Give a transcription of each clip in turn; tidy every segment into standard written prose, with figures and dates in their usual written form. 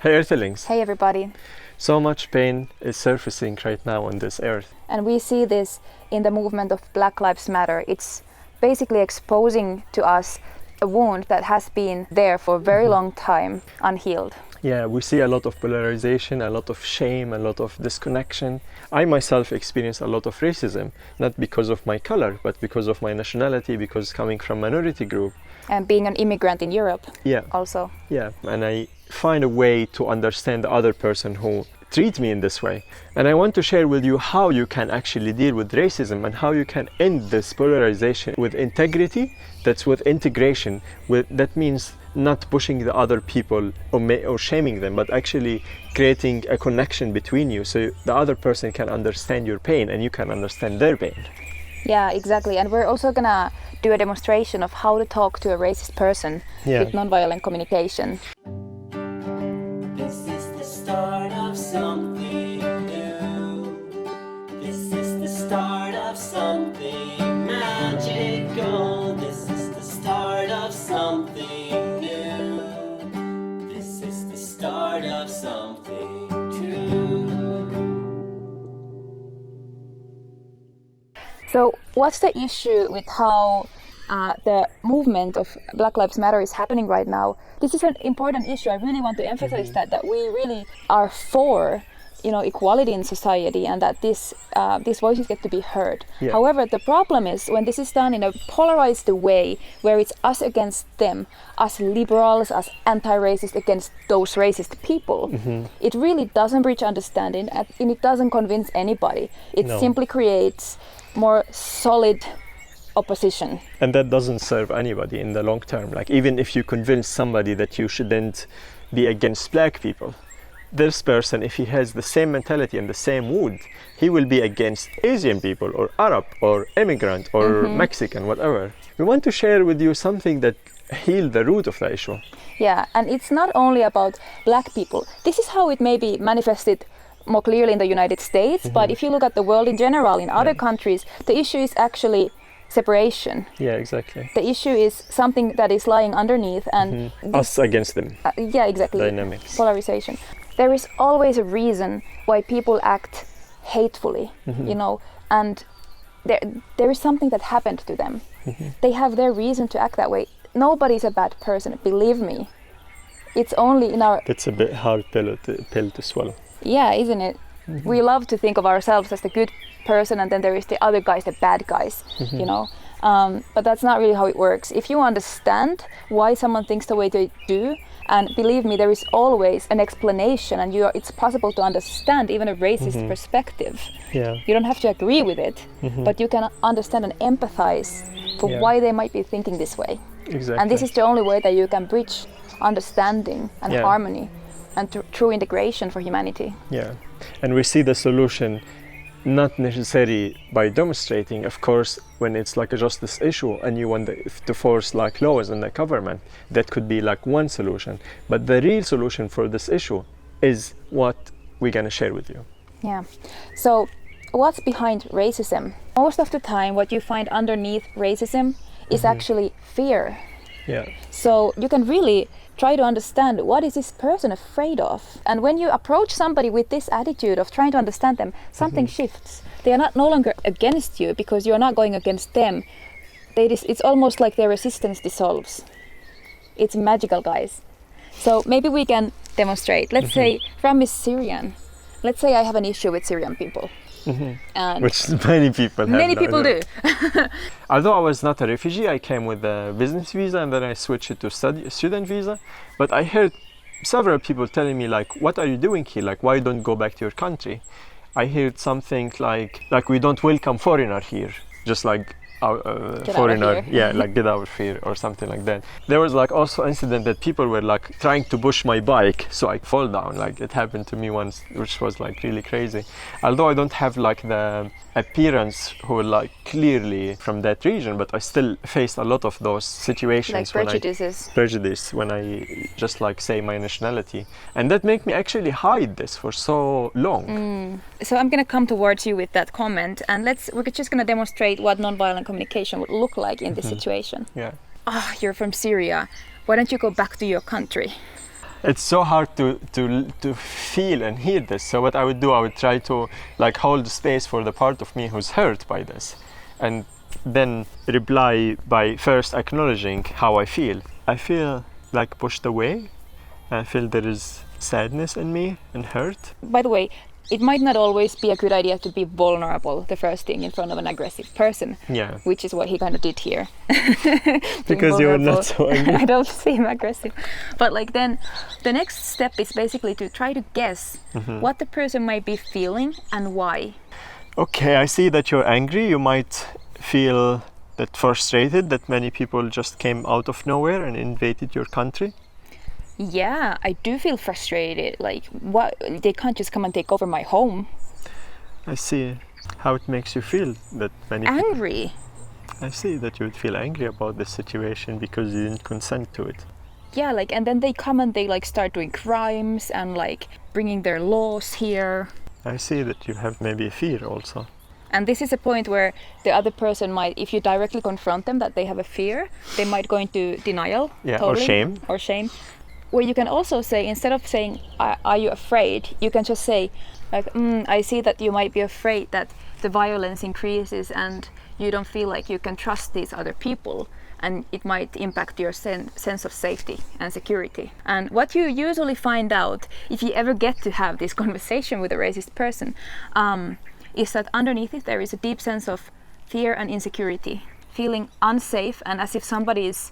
Hey Earthlings! Hey everybody! So much pain is surfacing right now on this earth. And we see this in the movement of Black Lives Matter. It's basically exposing to us a wound that has been there for a very long time, unhealed. Yeah, we see a lot of polarization, a lot of shame, a lot of disconnection. I myself experience a lot of racism, not because of my color, but because of my nationality, because coming from minority group. And being an immigrant in Europe also. Yeah, and I find a way to understand the other person who treat me in this way. And I want to share with you how you can actually deal with racism and how you can end this polarization with integrity, that's with integration. That means not pushing the other people or shaming them, but actually creating a connection between you so the other person can understand your pain and you can understand their pain. Yeah, exactly. And we're also gonna do a demonstration of how to talk to a racist person with nonviolent communication. This is the start of something new. This is the start of something magical. This is the start of something new. This is the start of something true. So what's the issue with how the movement of Black Lives Matter is happening right now? This is an important issue. I really want to emphasize that we really are for, equality in society and that these voices get to be heard. Yeah. However, the problem is when this is done in a polarized way, where it's us against them, us liberals, us anti-racist against those racist people. It really doesn't reach understanding and it doesn't convince anybody. It simply creates more solid opposition. And that doesn't serve anybody in the long term. Like, even if you convince somebody that you shouldn't be against black people, this person, if he has the same mentality and the same wound, he will be against Asian people or Arab or immigrant or Mexican, whatever. We want to share with you something that heals the root of the issue. Yeah, and it's not only about black people. This is how it may be manifested more clearly in the United States, but if you look at the world in general, in other countries, the issue is actually separation. Yeah, exactly. The issue is something that is lying underneath and us against them. Yeah, exactly. Dynamics. Polarization. There is always a reason why people act hatefully, and there is something that happened to them. They have their reason to act that way. Nobody's a bad person, believe me. It's only in our... It's a bit hard pill to swallow. Yeah, isn't it? We love to think of ourselves as the good person and then there is the other guys, the bad guys, but that's not really how it works. If you understand why someone thinks the way they do, and believe me, there is always an explanation and it's possible to understand even a racist perspective. Yeah. You don't have to agree with it, but you can understand and empathize for why they might be thinking this way. Exactly. And this is the only way that you can bridge understanding and harmony and true integration for humanity. Yeah, and we see the solution not necessarily by demonstrating. Of course, when it's like a justice issue and you want to force like laws in the government, that could be like one solution. But the real solution for this issue is what we're gonna share with you. Yeah. So what's behind racism? Most of the time, what you find underneath racism is actually fear. Yeah. So you can really try to understand what is this person afraid of. And when you approach somebody with this attitude of trying to understand them, something shifts. They are no longer against you because you are not going against them. It's almost like their resistance dissolves. It's magical, guys. So maybe we can demonstrate. Let's say from is Syrian. Let's say I have an issue with Syrian people. And which many people have. Many people do. Although I was not a refugee, I came with a business visa and then I switched it to student visa. But I heard several people telling me like, what are you doing here? Like, why don't go back to your country? I heard something like we don't welcome foreigner here, just like foreigner, like get out of here or something like that. There was like also incident that people were like trying to push my bike so I fall down. Like it happened to me once, which was like really crazy. Although I don't have like the appearance who were like clearly from that region, but I still faced a lot of those situations. Like prejudices. Prejudice when I just like say my nationality, and that made me actually hide this for so long. So I'm gonna come towards you with that comment, and we're just gonna demonstrate what nonviolent communication would look like in this situation. Yeah. You're from Syria. Why don't you go back to your country? It's so hard to feel and hear this. So what I would do, I would try to like hold space for the part of me who's hurt by this, and then reply by first acknowledging how I feel. I feel like pushed away. I feel there is sadness in me and hurt. By the way, it might not always be a good idea to be vulnerable the first thing in front of an aggressive person. Yeah. Which is what he kind of did here. Because you're not so angry. I don't seem aggressive. But like then the next step is basically to try to guess what the person might be feeling and why. Okay, I see that you're angry. You might feel that frustrated that many people just came out of nowhere and invaded your country. Yeah, I do feel frustrated. Like, what? They can't just come and take over my home. I see how it makes you feel that many Angry. I see that you would feel angry about this situation because you didn't consent to it. Yeah, like, and then they come and they like start doing crimes and like bringing their laws here. I see that you have maybe a fear also. And this is a point where the other person might, if you directly confront them that they have a fear, they might go into denial. Yeah, totally, or shame. Where you can also say, instead of saying, are you afraid? You can just say, like, I see that you might be afraid that the violence increases and you don't feel like you can trust these other people. And it might impact your sense of safety and security. And what you usually find out, if you ever get to have this conversation with a racist person, is that underneath it there is a deep sense of fear and insecurity, feeling unsafe and as if somebody is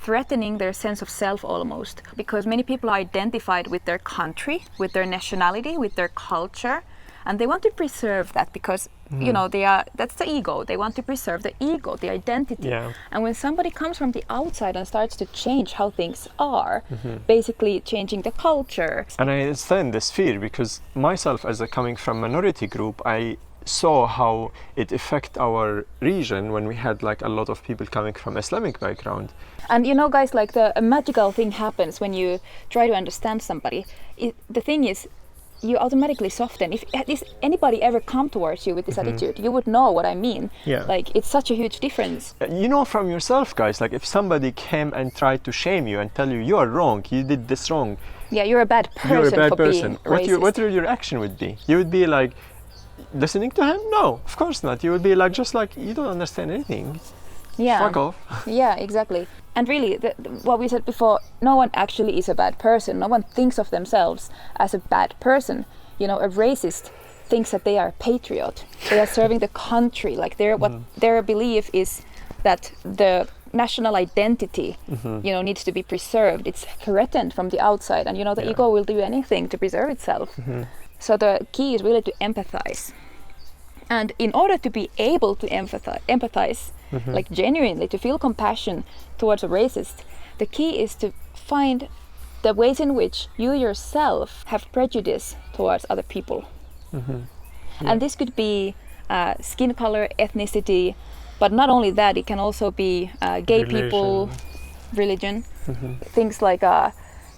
threatening their sense of self almost, because many people are identified with their country, with their nationality, with their culture, and they want to preserve that because you know that's the ego. They want to preserve the ego, the identity. Yeah. And when somebody comes from the outside and starts to change how things are, basically changing the culture. And I understand this fear because myself, as a coming from minority group, I saw how it affect our region when we had like a lot of people coming from Islamic background. And you know, guys, like a magical thing happens when you try to understand somebody. The thing is, you automatically soften. If anybody ever come towards you with this attitude, you would know what I mean. Yeah. Like, it's such a huge difference. You know from yourself, guys, like if somebody came and tried to shame you and tell you you are wrong, you did this wrong. Yeah, you're a bad person You're a bad for person. being racist. What your reaction would be? You would be like, listening to him? No, of course not. You would be like, just like, you don't understand anything. Yeah. Fuck off. Yeah, exactly. And really, what we said before, no one actually is a bad person. No one thinks of themselves as a bad person. You know, a racist thinks that they are a patriot. They are serving the country. Like what their belief is that the national identity, you know, needs to be preserved. It's threatened from the outside, and you know, the ego will do anything to preserve itself. So the key is really to empathize. And in order to be able to empathize, like genuinely, to feel compassion towards a racist, the key is to find the ways in which you yourself have prejudice towards other people. And this could be skin color, ethnicity, but not only that, it can also be gay people, religion, things like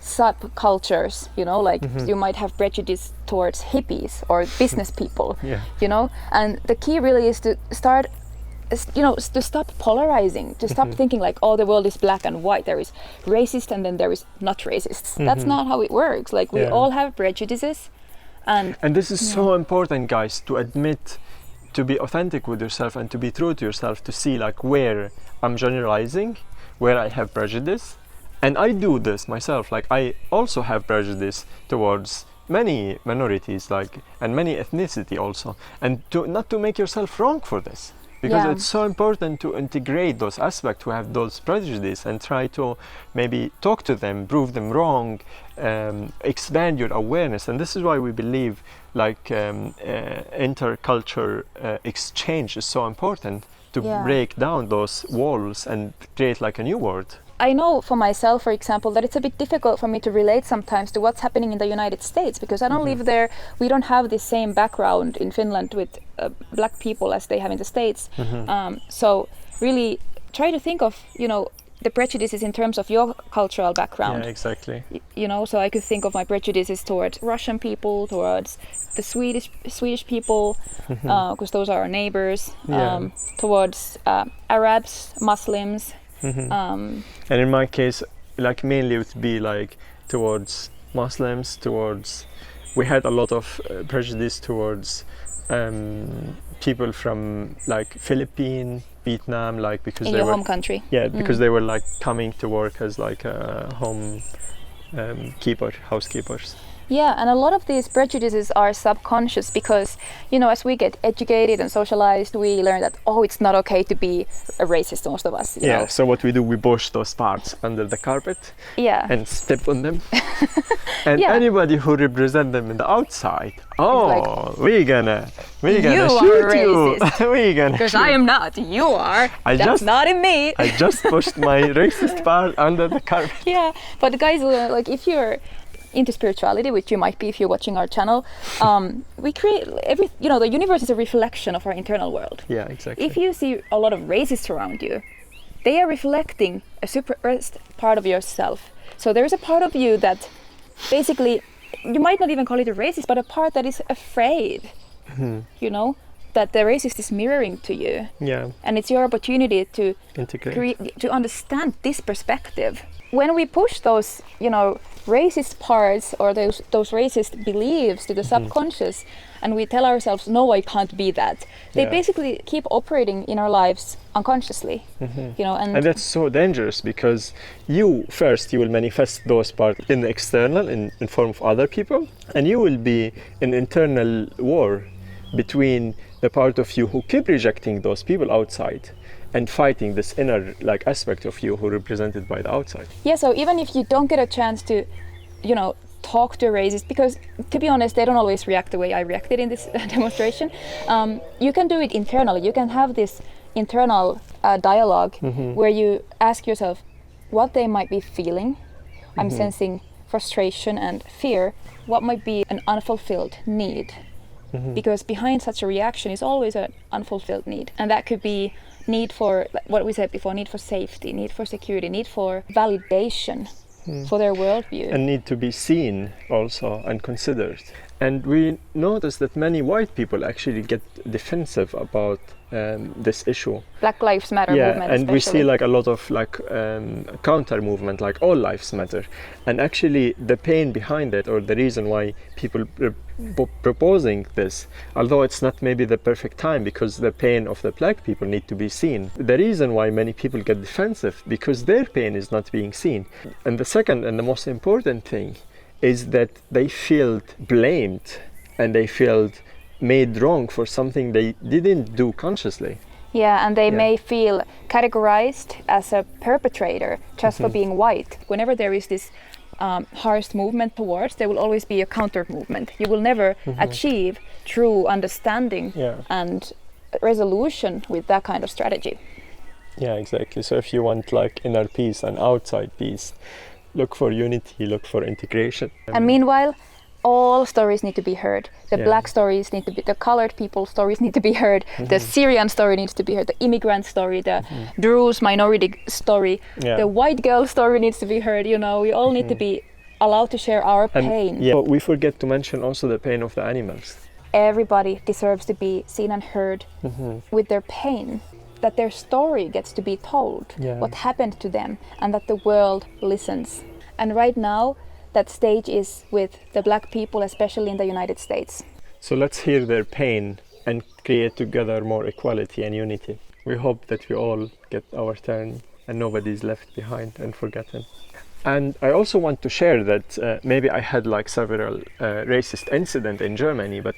subcultures, you know, like you might have prejudice towards hippies or business people, you know, and the key really is to start, you know, to stop polarizing, to stop thinking like, oh, the world is black and white, there is racist and then there is not racists. That's not how it works. Like we all have prejudices, and this is so important, guys, to admit, to be authentic with yourself and to be true to yourself, to see like where I'm generalizing, where I have prejudice. And I do this myself, like I also have prejudice towards many minorities, like, and many ethnicity also, and not to make yourself wrong for this, because it's so important to integrate those aspects, to have those prejudices and try to maybe talk to them, prove them wrong, expand your awareness. And this is why we believe like intercultural exchange is so important, to break down those walls and create like a new world. I know for myself, for example, that it's a bit difficult for me to relate sometimes to what's happening in the United States, because I don't live there. We don't have the same background in Finland with black people as they have in the States. So really try to think of, you know, the prejudices in terms of your cultural background. Yeah, exactly. You know, so I could think of my prejudices towards Russian people, towards the Swedish people, because those are our neighbors, towards Arabs, Muslims. And in my case, like mainly it would be like towards Muslims, towards, we had a lot of prejudice towards people from like Philippines, Vietnam, like because In they your were home country. yeah, because they were like coming to work as like a home housekeepers. Yeah, and a lot of these prejudices are subconscious because, you know, as we get educated and socialized, we learn that, oh, it's not okay to be a racist, most of us. You know? So what we do, we push those parts under the carpet Yeah. and step on them. And Yeah. anybody who represent them in the outside, we're gonna You shoot are you. racist. We're gonna Because shoot. I am not, you are. That's just- not in me. I just pushed my racist part under the carpet. Yeah, but guys, like if you're into spirituality, which you might be if you're watching our channel, we create the universe is a reflection of our internal world. Yeah, exactly. If you see a lot of racists around you, they are reflecting a suppressed part of yourself. So there's a part of you that basically, you might not even call it a racist, but a part that is afraid, you know, that the racist is mirroring to you. Yeah, And it's your opportunity to integrate. to understand this perspective. When we push those, racist parts or those racist beliefs to the subconscious, and we tell ourselves, no, I can't be that, they basically keep operating in our lives unconsciously, And that's so dangerous because you will manifest those parts in the external, in form of other people, and you will be in internal war between the part of you who keep rejecting those people outside and fighting this inner aspect of you who represented by the outside. Yeah, so even if you don't get a chance to, talk to a racist, because to be honest, they don't always react the way I reacted in this demonstration, you can do it internally. You can have this internal dialogue where you ask yourself what they might be feeling. I'm sensing frustration and fear. What might be an unfulfilled need? Because behind such a reaction is always an unfulfilled need. And that could be need for, what we said before, need for safety, need for security, need for validation for their worldview. And need to be seen also and considered. And we notice that many white people actually get defensive about this issue. Black Lives Matter movement, and we especially. see a lot of counter movement, like all lives matter. And actually the pain behind it, or the reason why people proposing this, although it's not maybe the perfect time, because the pain of the black people need to be seen. The reason why many people get defensive, because their pain is not being seen. And the second and the most important thing is that they feel blamed and they feel made wrong for something they didn't do consciously. Yeah, and they may feel categorized as a perpetrator just for being white. Whenever there is this harsh movement towards, there will always be a counter movement. You will never achieve true understanding and resolution with that kind of strategy. Yeah, exactly. So if you want inner peace and outside peace, look for unity, look for integration. And meanwhile, all stories need to be heard. The black stories need to be, the colored people stories need to be heard. The Syrian story needs to be heard. The immigrant story, the Druze minority story, the white girl story needs to be heard. We all need to be allowed to share our pain. Yeah, but we forget to mention also the pain of the animals. Everybody deserves to be seen and heard with their pain. That their story gets to be told, what happened to them, and that the world listens. And right now, that stage is with the black people, especially in the United States. So let's hear their pain and create together more equality and unity. We hope that we all get our turn and nobody's left behind and forgotten. And I also want to share that maybe I had several racist incidents in Germany, but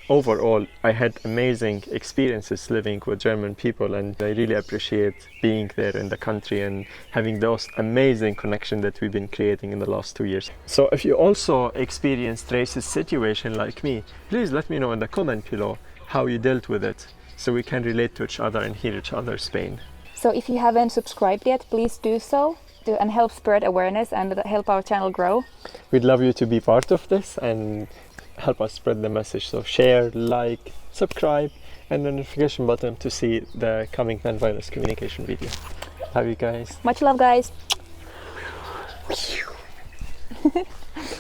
overall I had amazing experiences living with German people, and I really appreciate being there in the country and having those amazing connections that we've been creating in the last 2 years. So if you also experienced racist situation like me, please let me know in the comment below how you dealt with it, so we can relate to each other and hear each other's pain. So if you haven't subscribed yet, please do so. And help spread awareness and help our channel grow. We'd love you to be part of this and help us spread the message. So share, like, subscribe, and the notification button to see the coming nonviolence communication video. Love you guys. Much love, guys.